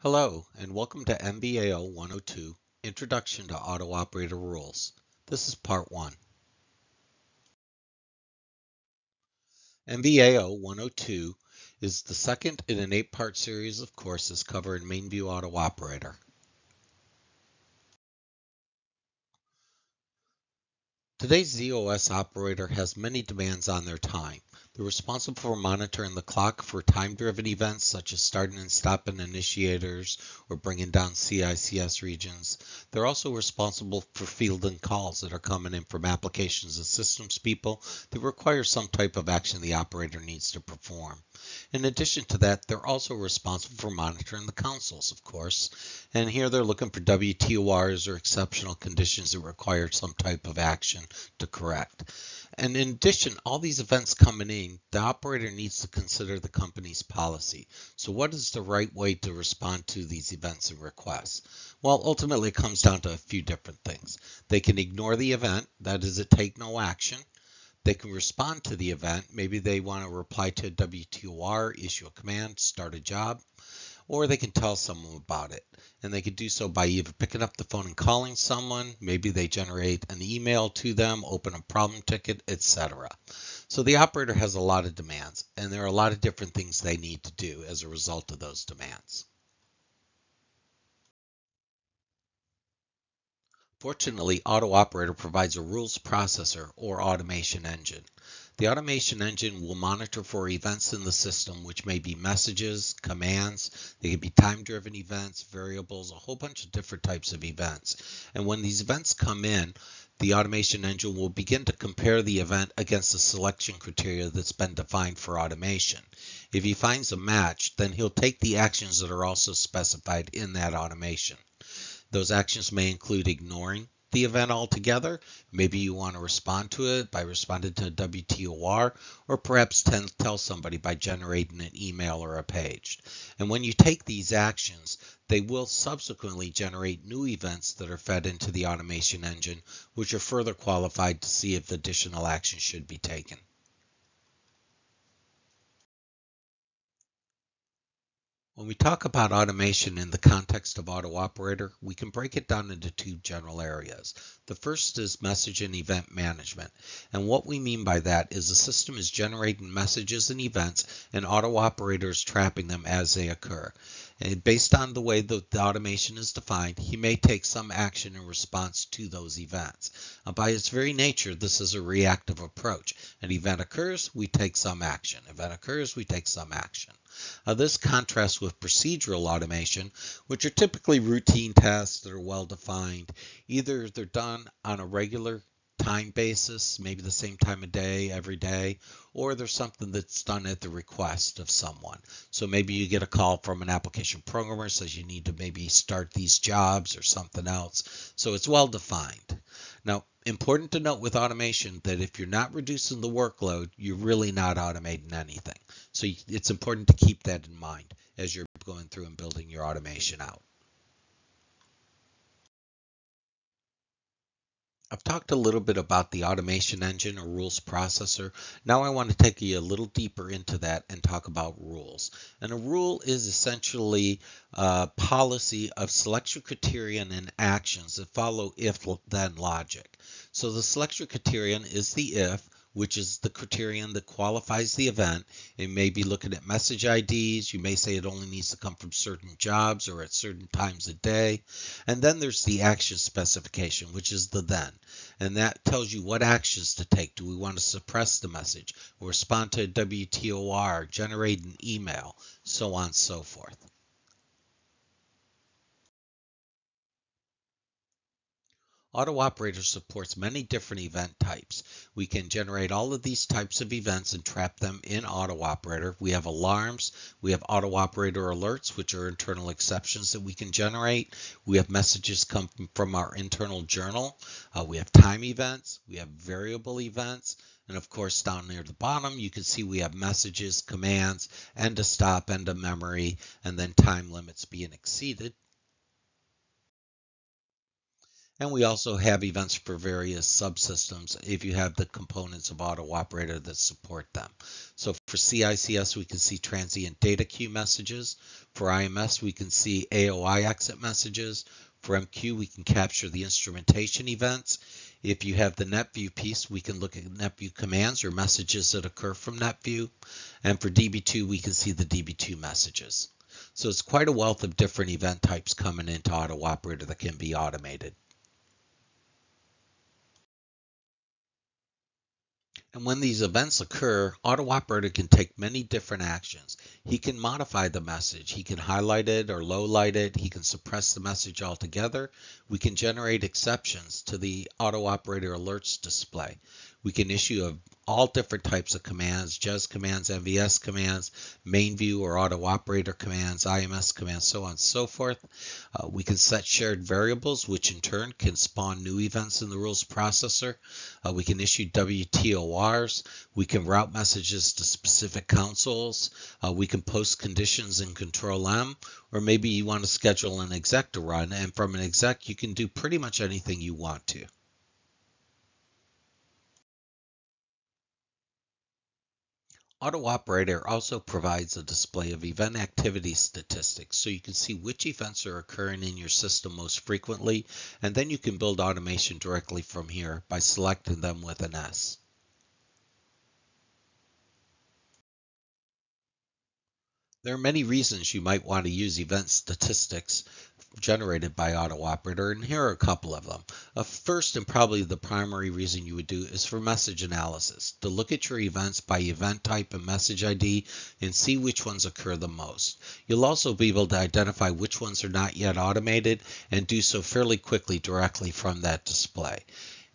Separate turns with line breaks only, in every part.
Hello, and welcome to MVAO 102, Introduction to Auto Operator Rules. This is Part 1. MVAO 102 is the second in an 8-part series of courses covering MainView Auto Operator. Today's ZOS operator has many demands on their time. They're responsible for monitoring the clock for time-driven events such as starting and stopping initiators or bringing down CICS regions. They're also responsible for fielding calls that are coming in from applications and systems people that require some type of action the operator needs to perform. In addition to that, they're also responsible for monitoring the consoles, of course. And here they're looking for WTORs or exceptional conditions that require some type of action to correct. And in addition, all these events coming in, the operator needs to consider the company's policy. So what is the right way to respond to these events and requests? Well, ultimately it comes down to a few different things. They can ignore the event, that is, it take no action. They can respond to the event. Maybe they want to reply to a WTOR, issue a command, start a job, or they can tell someone about it. And they can do so by either picking up the phone and calling someone, maybe they generate an email to them, open a problem ticket, etc. So the operator has a lot of demands, and there are a lot of different things they need to do as a result of those demands. Fortunately, AutoOPERATOR provides a rules processor or automation engine. The automation engine will monitor for events in the system, which may be messages, commands, they can be time-driven events, variables, a whole bunch of different types of events. And when these events come in, the automation engine will begin to compare the event against the selection criteria that's been defined for automation. If he finds a match, then he'll take the actions that are also specified in that automation. Those actions may include ignoring the event altogether. Maybe you want to respond to it by responding to a WTOR, or perhaps tell somebody by generating an email or a page. And when you take these actions, they will subsequently generate new events that are fed into the automation engine, which are further qualified to see if additional action should be taken. When we talk about automation in the context of AutoOPERATOR, we can break it down into two general areas. The first is message and event management. And what we mean by that is the system is generating messages and events, and AutoOPERATOR is trapping them as they occur. And based on the way the automation is defined, he may take some action in response to those events. By its very nature, this is a reactive approach. An event occurs, we take some action. Event occurs, we take some action. This contrasts with procedural automation, which are typically routine tasks that are well defined. Either they're done on a regular time basis, maybe the same time of day every day, or there's something that's done at the request of someone. So maybe you get a call from an application programmer says you need to maybe start these jobs or something else. So it's well defined. Now, important to note with automation that if you're not reducing the workload, you're really not automating anything. So it's important to keep that in mind as you're going through and building your automation out. I've talked a little bit about the automation engine or rules processor. Now I want to take you a little deeper into that and talk about rules. And a rule is essentially a policy of selection criterion and actions that follow if-then logic. So the selection criterion is the if, which is the criterion that qualifies the event. It may be looking at message IDs. You may say it only needs to come from certain jobs or at certain times a day. And then there's the action specification, which is the then. And that tells you what actions to take. Do we want to suppress the message, or respond to a WTOR, generate an email, so on and so forth. AutoOPERATOR supports many different event types. We can generate all of these types of events and trap them in AutoOPERATOR. We have alarms, we have AutoOPERATOR alerts, which are internal exceptions that we can generate. We have messages come from our internal journal. We have time events, we have variable events, and of course down near the bottom you can see we have messages, commands, end of stop, end of memory, and then time limits being exceeded. And we also have events for various subsystems if you have the components of AutoOperator that support them. So for CICS, we can see transient data queue messages. For I-MVS, we can see AOI exit messages. For MQ, we can capture the instrumentation events. If you have the NetView piece, we can look at NetView commands or messages that occur from NetView. And for DB2, we can see the DB2 messages. So it's quite a wealth of different event types coming into AutoOperator that can be automated. And when these events occur, AutoOperator can take many different actions. He can modify the message. He can highlight it or low light it. He can suppress the message altogether. We can generate exceptions to the AutoOperator alerts display. We can issue all different types of commands, JES commands, MVS commands, MainView or AutoOperator commands, I-MVS commands, so on and so forth. We can set shared variables, which in turn can spawn new events in the rules processor. We can issue WTORs. We can route messages to specific consoles. We can post conditions in Control M, or maybe you want to schedule an exec to run, and from an exec, you can do pretty much anything you want to. AutoOperator also provides a display of event activity statistics, so you can see which events are occurring in your system most frequently, and then you can build automation directly from here by selecting them with an S. There are many reasons you might want to use event statistics generated by AutoOperator, and here are a couple of them. First, and probably the primary reason you would do, is for message analysis, to look at your events by event type and message ID and see which ones occur the most. You'll also be able to identify which ones are not yet automated and do so fairly quickly directly from that display.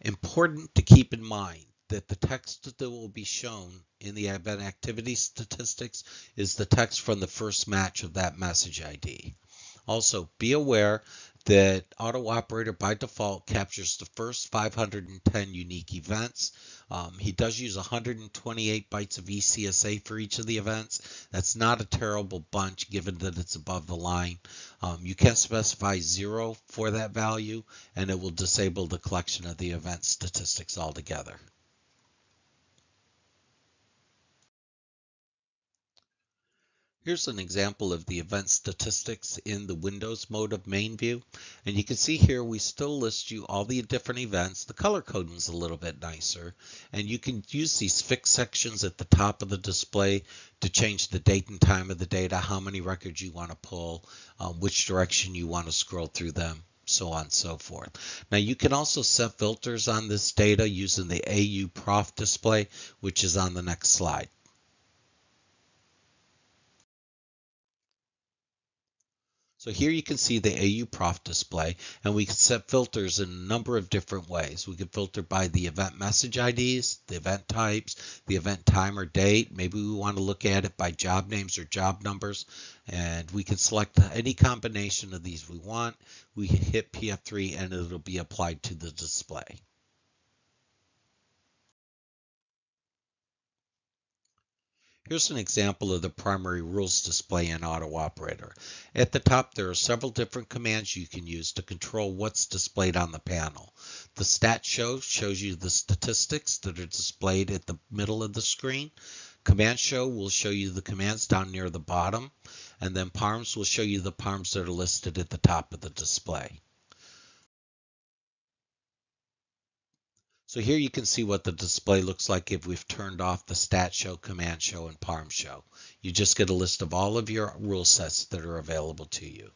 Important to keep in mind that the text that will be shown in the event activity statistics is the text from the first match of that message ID. Also, be aware that AutoOperator by default captures the first 510 unique events. He does use 128 bytes of ECSA for each of the events. That's not a terrible bunch given that it's above the line. You can specify 0 for that value, and it will disable the collection of the event statistics altogether. Here's an example of the event statistics in the Windows mode of MainView. And you can see here we still list you all the different events. The color coding is a little bit nicer. And you can use these fixed sections at the top of the display to change the date and time of the data, how many records you want to pull, which direction you want to scroll through them, so on and so forth. Now you can also set filters on this data using the AUProf display, which is on the next slide. So here you can see the AUProf display, and we can set filters in a number of different ways. We can filter by the event message IDs, the event types, the event time or date. Maybe we want to look at it by job names or job numbers, and we can select any combination of these we want. We hit PF3 and it'll be applied to the display. Here's an example of the primary rules display in AutoOperator. At the top, there are several different commands you can use to control what's displayed on the panel. The stat show shows you the statistics that are displayed at the middle of the screen. Command show will show you the commands down near the bottom, and then parms will show you the parms that are listed at the top of the display. So here you can see what the display looks like if we've turned off the stat show, command show, and parm show. You just get a list of all of your rule sets that are available to you.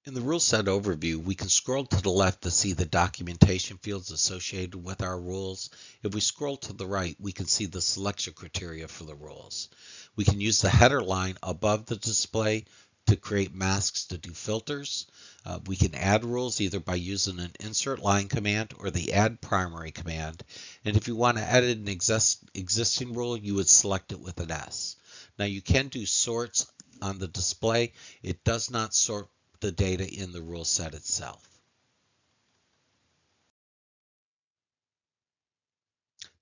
In the rule set overview, we can scroll to the left to see the documentation fields associated with our rules. If we scroll to the right, we can see the selection criteria for the rules. We can use the header line above the display to create masks to do filters. We can add rules either by using an insert line command or the add primary command. And if you want to edit an existing rule, you would select it with an S. Now you can do sorts on the display. It does not sort the data in the rule set itself.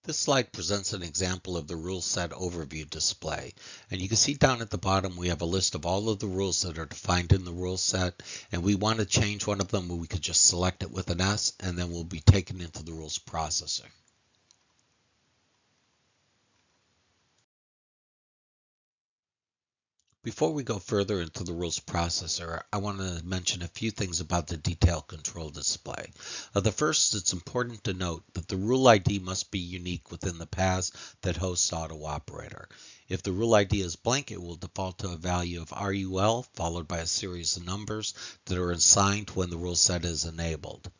This slide presents an example of the Ruleset overview display. And you can see down at the bottom we have a list of all of the rules that are defined in the Ruleset. And we want to change one of them, we could just select it with an S, and then we'll be taken into the rules processor. Before we go further into the rules processor, I want to mention a few things about the detail control display. The first, it's important to note that the rule ID must be unique within the paths that hosts AutoOPERATOR. If the rule ID is blank, it will default to a value of RUL followed by a series of numbers that are assigned when the rule set is enabled.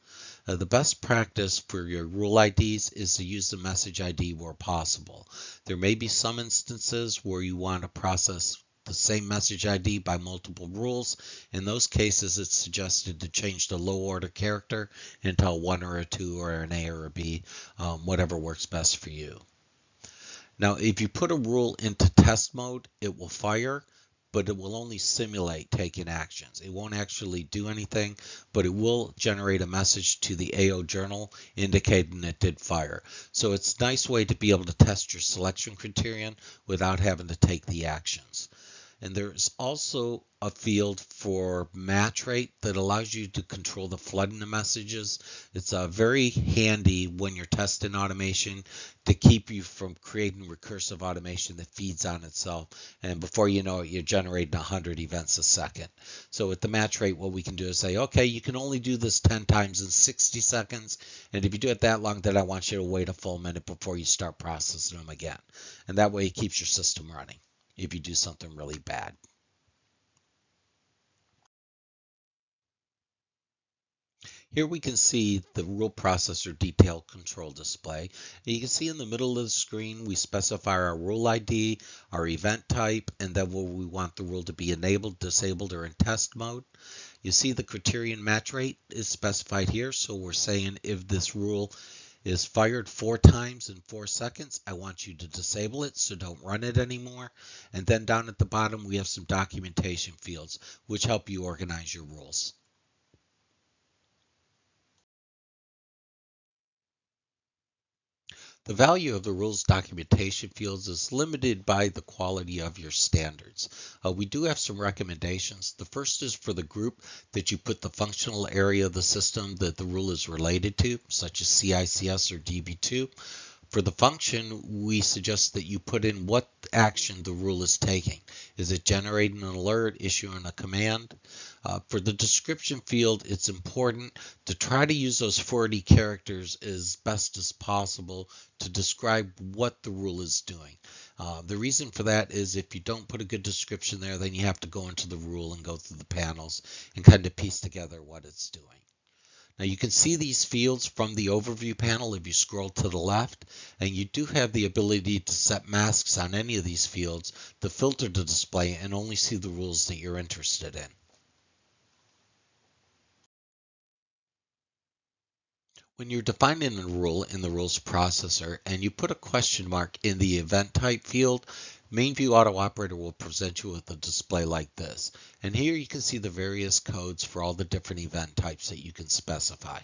The best practice for your rule IDs is to use the message ID where possible. There may be some instances where you want to process the same message ID by multiple rules. In those cases, it's suggested to change the low order character into a 1 or a 2 or an A or a B, whatever works best for you. Now, if you put a rule into test mode, it will fire, but it will only simulate taking actions. It won't actually do anything, but it will generate a message to the AO journal indicating it did fire. So it's a nice way to be able to test your selection criterion without having to take the actions. And there's also a field for match rate that allows you to control the flooding of messages. It's very handy when you're testing automation to keep you from creating recursive automation that feeds on itself. And before you know it, you're generating 100 events a second. So with the match rate, what we can do is say, okay, you can only do this 10 times in 60 seconds. And if you do it that long, then I want you to wait a full minute before you start processing them again. And that way it keeps your system running if you do something really bad. Here we can see the rule processor detail control display. And you can see in the middle of the screen we specify our rule ID, our event type, and then where we want the rule to be enabled, disabled, or in test mode. You see the criterion match rate is specified here, so we're saying if this rule is fired 4 times in 4 seconds, I want you to disable it, so don't run it anymore. And then down at the bottom, we have some documentation fields, which help you organize your rules. The value of the rules documentation fields is limited by the quality of your standards. We do have some recommendations. The first is for the group that you put the functional area of the system that the rule is related to, such as CICS or DB2. For the function, we suggest that you put in what action the rule is taking. Is it generating an alert, issuing a command? For the description field, it's important to try to use those 40 characters as best as possible to describe what the rule is doing. The reason for that is if you don't put a good description there, then you have to go into the rule and go through the panels and kind of piece together what it's doing. Now you can see these fields from the overview panel if you scroll to the left, and you do have the ability to set masks on any of these fields to filter the display and only see the rules that you're interested in. When you're defining a rule in the rules processor and you put a question mark in the event type field, MainView AutoOPERATOR will present you with a display like this. And here you can see the various codes for all the different event types that you can specify.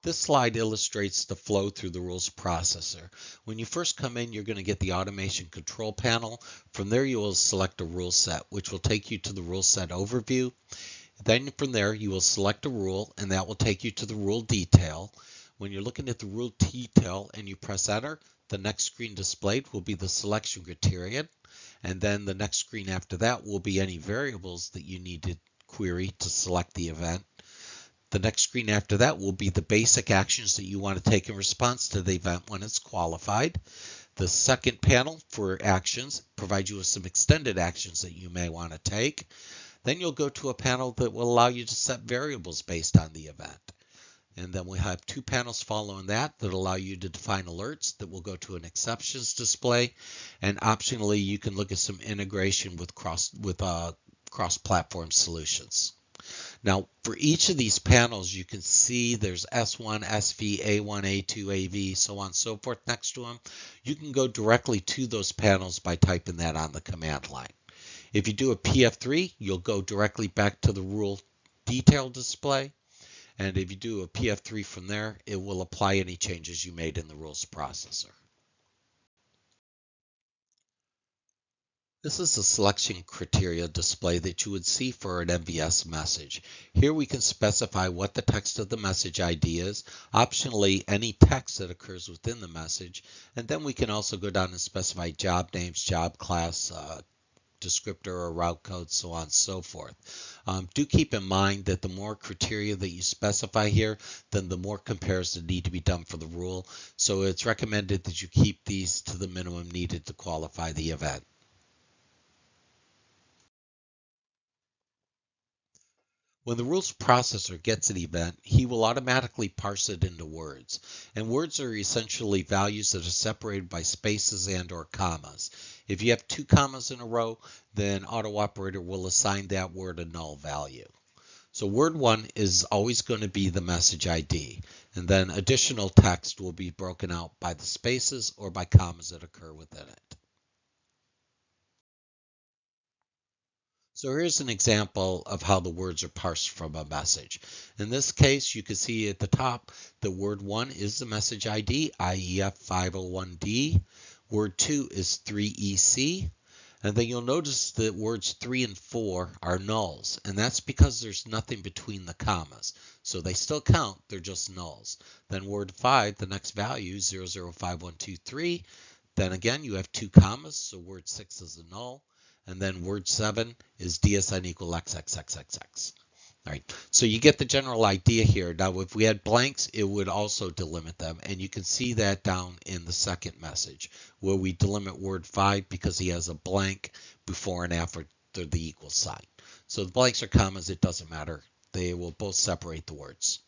This slide illustrates the flow through the rules processor. When you first come in, you're going to get the automation control panel. From there, you will select a rule set, which will take you to the rule set overview. Then from there, you will select a rule, and that will take you to the rule detail. When you're looking at the rule detail and you press enter, the next screen displayed will be the selection criterion. And then the next screen after that will be any variables that you need to query to select the event. The next screen after that will be the basic actions that you want to take in response to the event when it's qualified. The second panel for actions provides you with some extended actions that you may want to take. Then you'll go to a panel that will allow you to set variables based on the event. And then we have 2 panels following that allow you to define alerts that will go to an exceptions display. And optionally, you can look at some integration with cross-platform solutions. Now, for each of these panels, you can see there's S1, SV, A1, A2, AV, so on and so forth next to them. You can go directly to those panels by typing that on the command line. If you do a PF3, you'll go directly back to the rule detail display. And if you do a PF3 from there, it will apply any changes you made in the rules processor. This is the selection criteria display that you would see for an MVS message. Here we can specify what the text of the message ID is, optionally any text that occurs within the message, and then we can also go down and specify job names, job class, descriptor or route code, so on and so forth. Do keep in mind that the more criteria that you specify here, then the more comparisons need to be done for the rule. So it's recommended that you keep these to the minimum needed to qualify the event. When the rules processor gets an event, he will automatically parse it into words. And words are essentially values that are separated by spaces and or commas. If you have 2 commas in a row, then AutoOperator will assign that word a null value. So word 1 is always going to be the message ID. And then additional text will be broken out by the spaces or by commas that occur within it. So here's an example of how the words are parsed from a message. In this case, you can see at the top, the word 1 is the message ID, IEF501D. Word 2 is 3EC. And then you'll notice that words 3 and 4 are nulls. And that's because there's nothing between the commas. So they still count, they're just nulls. Then word 5, the next value, 005123. Then again, you have 2 commas, so word 6 is a null. And then word 7 is DSN equal XXXXX. All right, so you get the general idea here. Now, if we had blanks, it would also delimit them. And you can see that down in the second message, where we delimit word 5 because he has a blank before and after the equal sign. So the blanks or commas, it doesn't matter. They will both separate the words.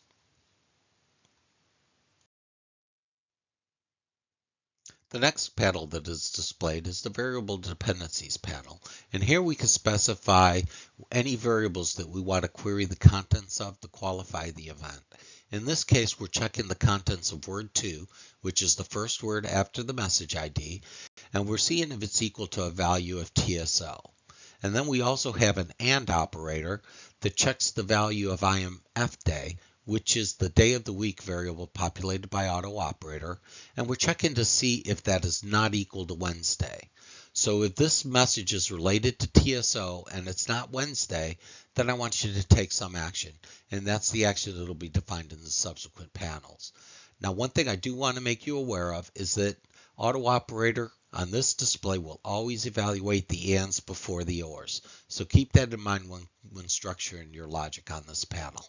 The next panel that is displayed is the variable dependencies panel. And here we can specify any variables that we want to query the contents of to qualify the event. In this case, we're checking the contents of word 2, which is the first word after the message ID, and we're seeing if it's equal to a value of TSO. And then we also have an AND operator that checks the value of IMF day, which is the day of the week variable populated by AutoOperator, and we're checking to see if that is not equal to Wednesday. So if this message is related to TSO and it's not Wednesday, then I want you to take some action, and that's the action that will be defined in the subsequent panels. Now, one thing I do want to make you aware of is that AutoOperator on this display will always evaluate the ANDs before the ORs. So keep that in mind when structuring your logic on this panel.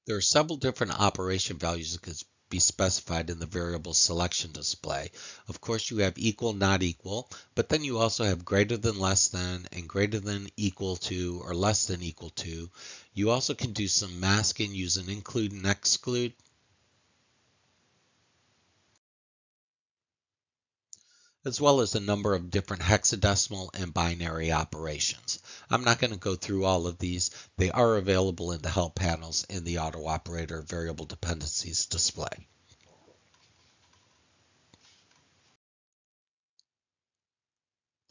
There are several different operation values that could be specified in the variable selection display. Of course, you have equal, not equal, but then you also have greater than, less than, and greater than, equal to, or less than, equal to. You also can do some masking using include and exclude. As well as a number of different hexadecimal and binary operations. I'm not going to go through all of these. They are available in the help panels in the AutoOperator variable dependencies display.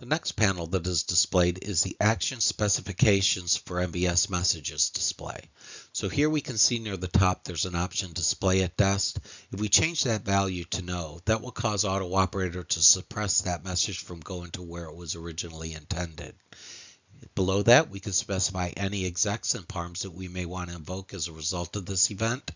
The next panel that is displayed is the action specifications for MVS messages display. So here we can see near the top there's an option display at desk. If we change that value to no, that will cause AutoOperator to suppress that message from going to where it was originally intended. Below that, we can specify any execs and parms that we may want to invoke as a result of this event.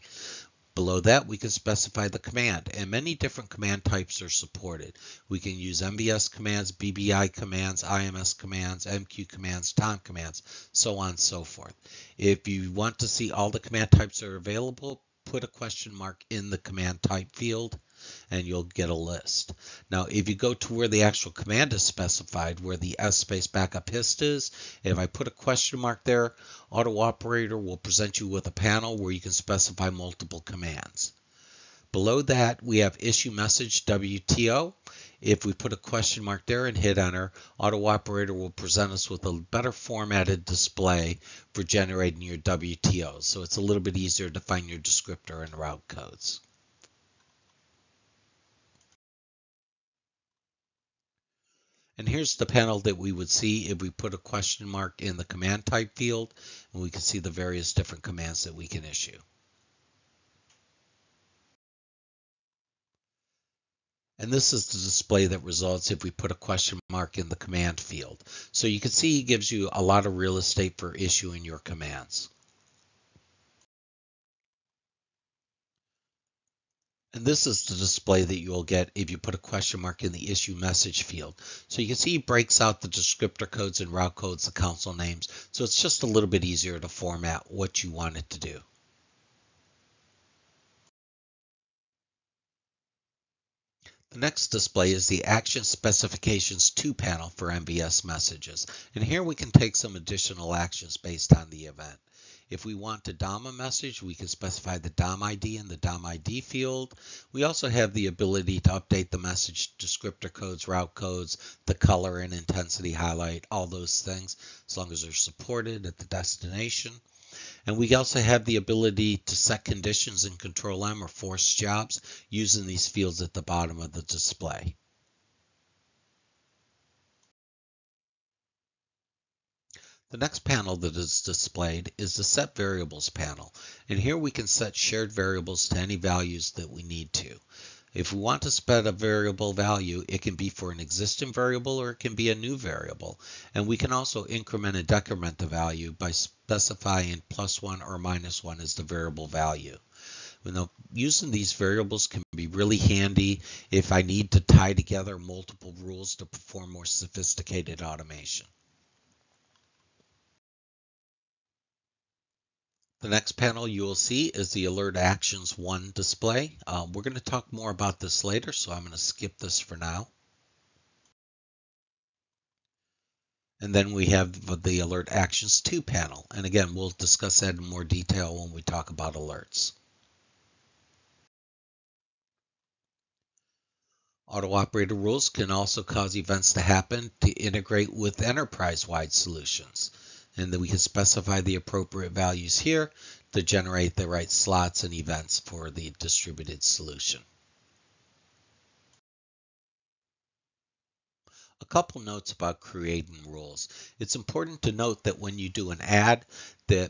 Below that, we can specify the command, and many different command types are supported. We can use MVS commands, BBI commands, I-MVS commands, MQ commands, TOM commands, so on and so forth. If you want to see all the command types that are available, put a question mark in the command type field, and you'll get a list. Now, if you go to where the actual command is specified, where the S space backup hist is, if I put a question mark there, AutoOperator will present you with a panel where you can specify multiple commands. Below that, we have issue message WTO. If we put a question mark there and hit enter, AutoOperator will present us with a better formatted display for generating your WTOs. So it's a little bit easier to find your descriptor and route codes. And here's the panel that we would see if we put a question mark in the command type field, and we can see the various different commands that we can issue. And this is the display that results if we put a question mark in the command field. So you can see it gives you a lot of real estate for issuing your commands. And this is the display that you'll get if you put a question mark in the issue message field. So you can see it breaks out the descriptor codes and route codes, the console names. So it's just a little bit easier to format what you want it to do. The next display is the Action Specifications 2 panel for MVS messages. And here we can take some additional actions based on the event. If we want to DOM a message, we can specify the DOM ID in the DOM ID field. We also have the ability to update the message descriptor codes, route codes, the color and intensity highlight, all those things, as long as they're supported at the destination. And we also have the ability to set conditions in Control M or force jobs using these fields at the bottom of the display. The next panel that is displayed is the Set Variables panel. And here we can set shared variables to any values that we need to. If we want to set a variable value, it can be for an existing variable or it can be a new variable. And we can also increment and decrement the value by specifying +1 or -1 as the variable value. Now, using these variables can be really handy if I need to tie together multiple rules to perform more sophisticated automation. The next panel you will see is the Alert Actions 1 display. We're going to talk more about this later, so I'm going to skip this for now. And then we have the Alert Actions 2 panel. And again, we'll discuss that in more detail when we talk about alerts. Auto-operator rules can also cause events to happen to integrate with enterprise-wide solutions. And then we can specify the appropriate values here to generate the right slots and events for the distributed solution. A couple notes about creating rules. It's important to note that when you do an add, the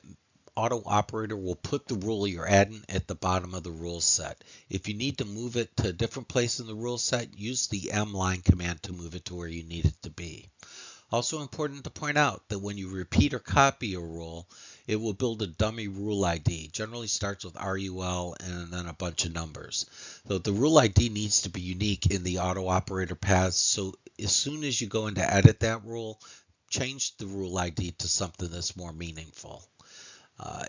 AutoOPERATOR will put the rule you're adding at the bottom of the rule set. If you need to move it to a different place in the rule set, use the mline command to move it to where you need it to be. Also important to point out that when you repeat or copy a rule, it will build a dummy rule ID. Generally starts with RUL and then a bunch of numbers. So the rule ID needs to be unique in the AutoOPERATOR paths. So as soon as you go in to edit that rule, change the rule ID to something that's more meaningful.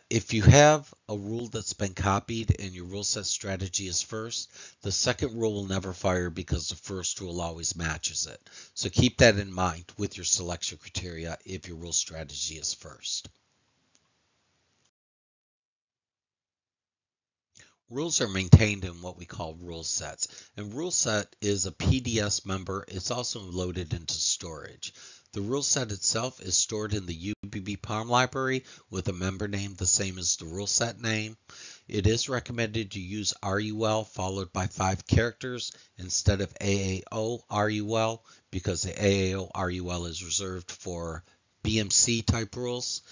If you have a rule that's been copied and your rule set strategy is first, the second rule will never fire because the first rule always matches it. So keep that in mind with your selection criteria if your rule strategy is first. Rules are maintained in what we call rule sets. And rule set is a PDS member. It's also loaded into storage. The rule set itself is stored in the UBB-PARM library with a member name the same as the rule set name. It is recommended to use RUL followed by 5 characters instead of AAORUL because the AAORUL is reserved for BMC type rules.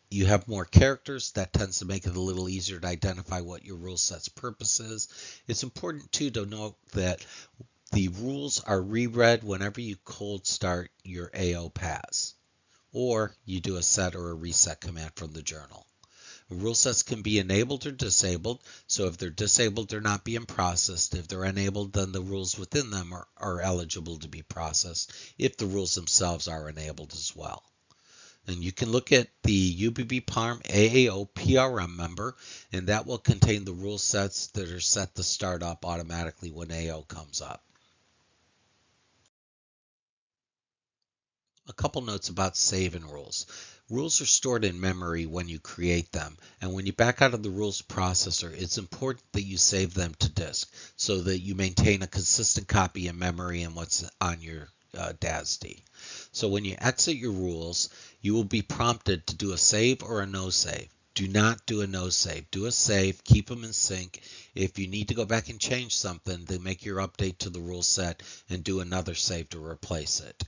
You have more characters, that tends to make it a little easier to identify what your rule set's purpose is. It's important too to note that the rules are reread whenever you cold start your AO paths, or you do a set or a reset command from the journal. Rule sets can be enabled or disabled, so if they're disabled, they're not being processed. If they're enabled, then the rules within them are eligible to be processed if the rules themselves are enabled as well. And you can look at the UBB-PARM AAO PRM member, and that will contain the rule sets that are set to start up automatically when AO comes up. A couple notes about saving rules. Rules are stored in memory when you create them, and when you back out of the rules processor, it's important that you save them to disk so that you maintain a consistent copy in memory and what's on your DASD. So when you exit your rules, you will be prompted to do a save or a no save. Do not do a no save. Do a save, keep them in sync. If you need to go back and change something, then make your update to the rule set and do another save to replace it.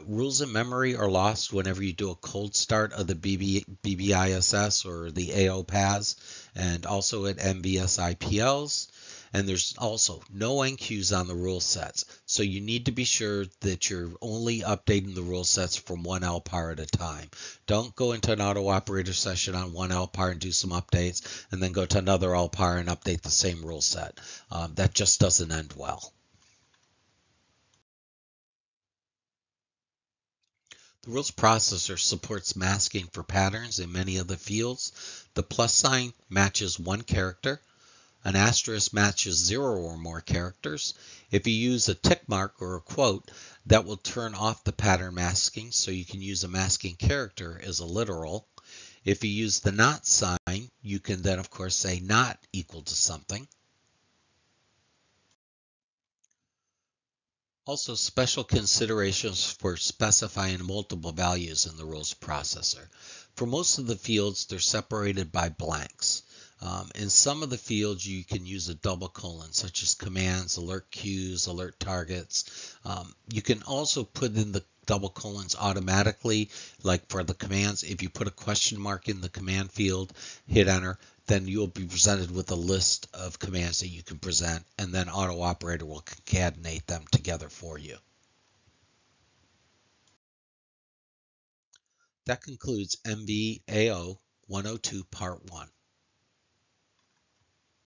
Rules in memory are lost whenever you do a cold start of the BBISS or the AOPAS, and also at MVS IPLs. And there's also no NQs on the rule sets. So you need to be sure that you're only updating the rule sets from one LPAR at a time. Don't go into an auto operator session on one LPAR and do some updates, and then go to another LPAR and update the same rule set. That just doesn't end well. The rules processor supports masking for patterns in many of the fields. The plus sign matches one character. An asterisk matches 0 or more characters. If you use a tick mark or a quote, that will turn off the pattern masking, so you can use a masking character as a literal. If you use the not sign, you can then of course say not equal to something. Also, special considerations for specifying multiple values in the rules processor. For most of the fields, they're separated by blanks. In some of the fields, you can use a double colon, such as commands, alert queues, alert targets. You can also put in the double colons automatically, like for the commands. If you put a question mark in the command field, hit enter, then you'll be presented with a list of commands that you can present, and then AutoOPERATOR will concatenate them together for you. That concludes MVAO 102 Part 1.